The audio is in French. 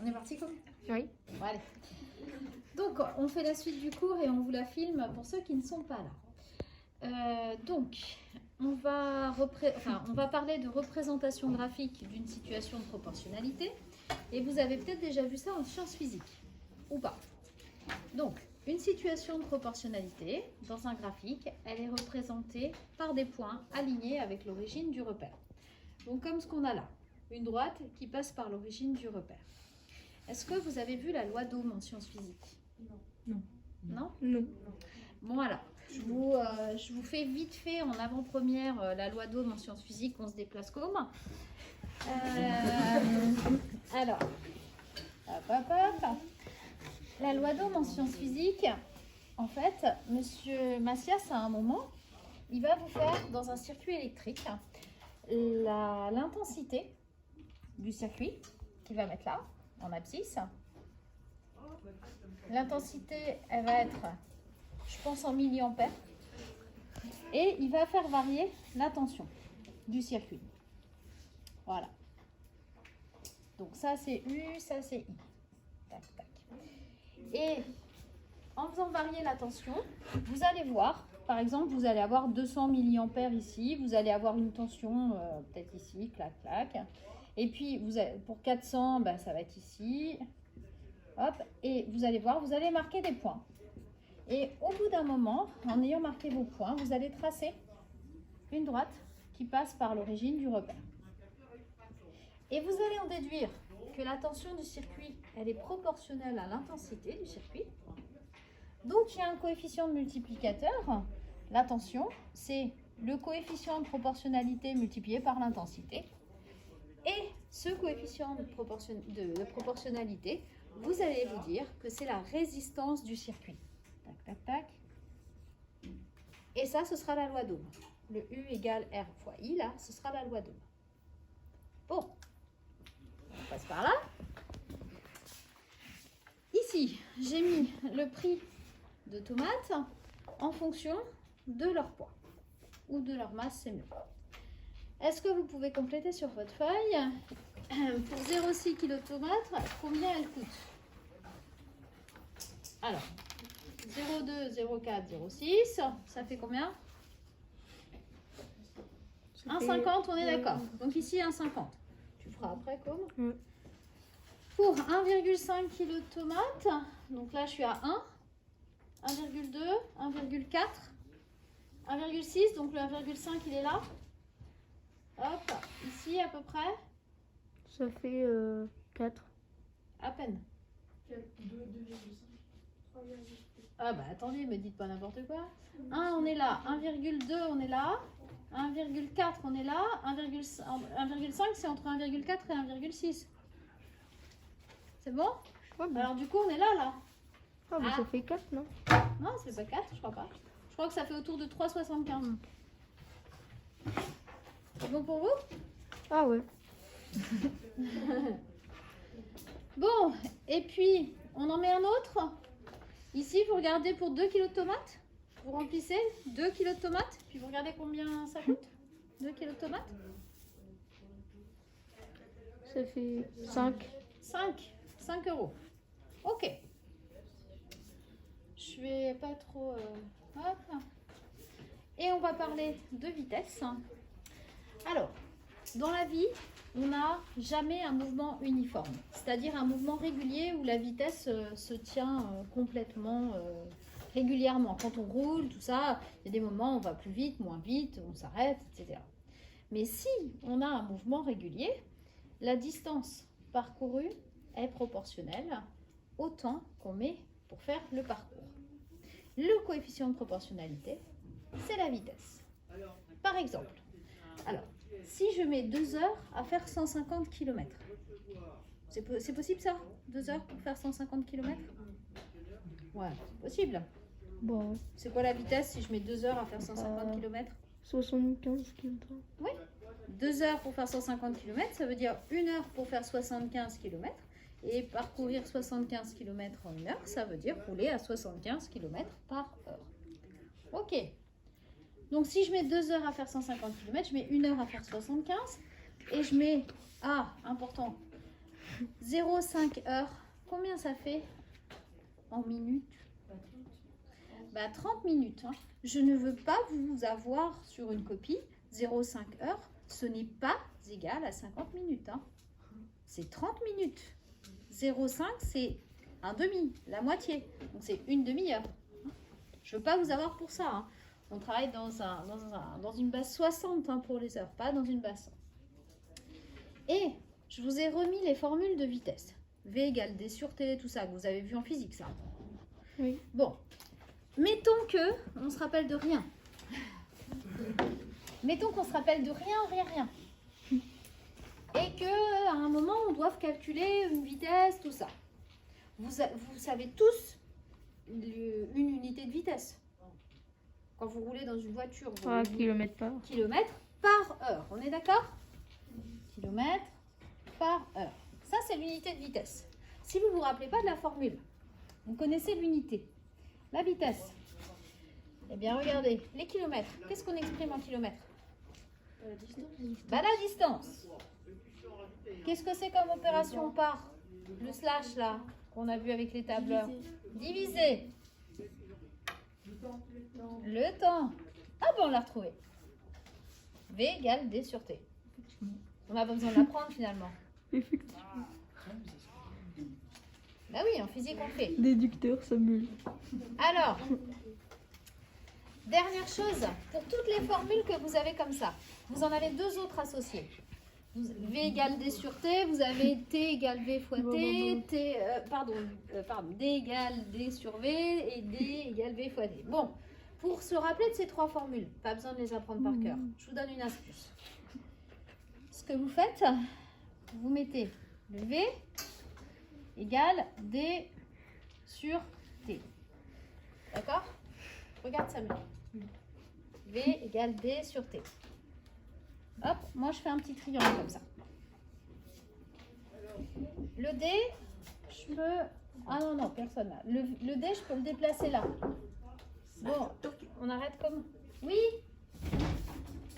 On est parti comme? Oui. Bon, allez. Donc, on fait la suite du cours et on vous la filme pour ceux qui ne sont pas là. On va parler de représentation graphique d'une situation de proportionnalité. Et vous avez peut-être déjà vu ça en sciences physiques, ou pas. Donc, une situation de proportionnalité, dans un graphique, elle est représentée par des points alignés avec l'origine du repère. Donc, comme ce qu'on a là, une droite qui passe par l'origine du repère. Est-ce que vous avez vu la loi d'Ohm en sciences physiques? Non. Non? Non. Bon, alors, je vous fais vite fait en avant-première la loi d'Ohm en sciences physiques, on se déplace comme. Alors, hop. La loi d'Ohm en sciences physiques, en fait, Monsieur Massias, à un moment, il va vous faire, dans un circuit électrique, l'intensité du circuit qu'il va mettre là, en abscisse. L'intensité, elle va être, je pense, en milliampères. Et il va faire varier la tension du circuit. Voilà. Donc ça, c'est U, ça, c'est I. Tac, tac. Et en faisant varier la tension, vous allez voir, par exemple, vous allez avoir 200 milliampères ici, vous allez avoir une tension peut-être ici, clac, clac. Et puis, pour 400, ben, ça va être ici. Hop, et vous allez voir, vous allez marquer des points. Et au bout d'un moment, en ayant marqué vos points, vous allez tracer une droite qui passe par l'origine du repère. Et vous allez en déduire que la tension du circuit, elle est proportionnelle à l'intensité du circuit. Donc, il y a un coefficient de multiplicateur. La tension, c'est le coefficient de proportionnalité multiplié par l'intensité. Et ce coefficient de proportionnalité, vous allez vous dire que c'est la résistance du circuit. Tac, tac, tac. Et ça, ce sera la loi d'Ohm. Le U égale R fois I, là, ce sera la loi d'Ohm. Bon, on passe par là. Ici, j'ai mis le prix de tomates en fonction de leur poids ou de leur masse, c'est mieux. Est-ce que vous pouvez compléter sur votre feuille pour 0,6 kg de tomates, combien elles coûtent? Alors, 0,2, 0,4, 0,6, ça fait combien? 1,50, on est d'accord. Donc ici, 1,50. Tu feras après comme? Pour 1,5 kg de tomates, donc là je suis à 1, 1,2, 1,4, 1,6, donc le 1,5 il est là. Hop, ici à peu près. Ça fait 4. À peine. 2,5. Ah bah attendez, me dites pas n'importe quoi. 1 on est là, 1,2 on est là, 1,4 on est là, 1,5 c'est entre 1,4 et 1,6. C'est bon? Ouais, bon. Alors du coup on est là. Ah, mais ça fait 4, non? Non, c'est pas 4, je crois pas. Je crois que ça fait autour de 3,75. C'est bon pour vous? Ah ouais. Bon, et puis on en met un autre. Ici, vous regardez pour 2 kg de tomates. Vous remplissez 2 kg de tomates. Puis vous regardez combien ça coûte. 2 kg de tomates. Ça fait 5. 5 euros. Ok. Je vais pas trop... hop. Et on va parler de vitesse. Alors, dans la vie, on n'a jamais un mouvement uniforme, c'est-à-dire un mouvement régulier où la vitesse se tient complètement régulièrement. Quand on roule, tout ça, il y a des moments où on va plus vite, moins vite, on s'arrête, etc. Mais si on a un mouvement régulier, la distance parcourue est proportionnelle au temps qu'on met pour faire le parcours. Le coefficient de proportionnalité, c'est la vitesse. Par exemple, alors, si je mets 2 heures à faire 150 km, c'est possible ça? 2 heures pour faire 150 km? Ouais, c'est possible. Bon, C'est quoi la vitesse si je mets 2 heures à faire 150 km? 75 km. Oui. 2 heures pour faire 150 km, ça veut dire 1 heure pour faire 75 km. Et parcourir 75 km en 1 heure, ça veut dire rouler à 75 km par heure. Ok. Donc, si je mets 2 heures à faire 150 km, je mets 1 heure à faire 75. Et je mets, important, 0,5 heures. Combien ça fait en minutes? Bah 30 minutes. Hein. Je ne veux pas vous avoir sur une copie. 0,5 heures, ce n'est pas égal à 50 minutes. Hein. C'est 30 minutes. 0,5, c'est un demi, la moitié. Donc c'est une demi-heure. Je ne veux pas vous avoir pour ça. Hein. On travaille dans une base 60 hein, pour les heures, pas dans une base 100. Et je vous ai remis les formules de vitesse. V égale D sur T, tout ça, que vous avez vu en physique, ça. Oui. Bon, mettons que on se rappelle de rien. Mettons qu'on se rappelle de rien. Et que à un moment, on doit calculer une vitesse, tout ça. Vous savez tous une unité de vitesse. Quand vous roulez dans une voiture, vous kilomètres par heure. On est d'accord? Kilomètres par heure. Ça, c'est l'unité de vitesse. Si vous ne vous rappelez pas de la formule, vous connaissez l'unité. La vitesse. Eh bien, regardez, les kilomètres. Qu'est-ce qu'on exprime en kilomètres? La distance. Qu'est-ce que c'est comme opération par le slash, là, qu'on a vu avec les tableurs? Diviser. Le temps. Ah bon, on l'a retrouvé. V égale D sur T. On n'a pas besoin de l'apprendre finalement. Effectivement. Bah oui, en physique on fait. Déducteur, Samuel. Alors, dernière chose, pour toutes les formules que vous avez comme ça, vous en avez deux autres associées. V égale D sur T, vous avez T égale V fois T, D égale D sur V et D égale V fois D. Bon, pour se rappeler de ces trois formules, pas besoin de les apprendre par cœur. Je vous donne une astuce. Ce que vous faites, vous mettez le V égale D sur T. D'accord? Regarde ça mieux. V égale D sur T. Hop, moi je fais un petit triangle comme ça. Le D, je peux... Ah non, non, personne là. Le D, je peux le déplacer là. Bon, on arrête comme... Oui?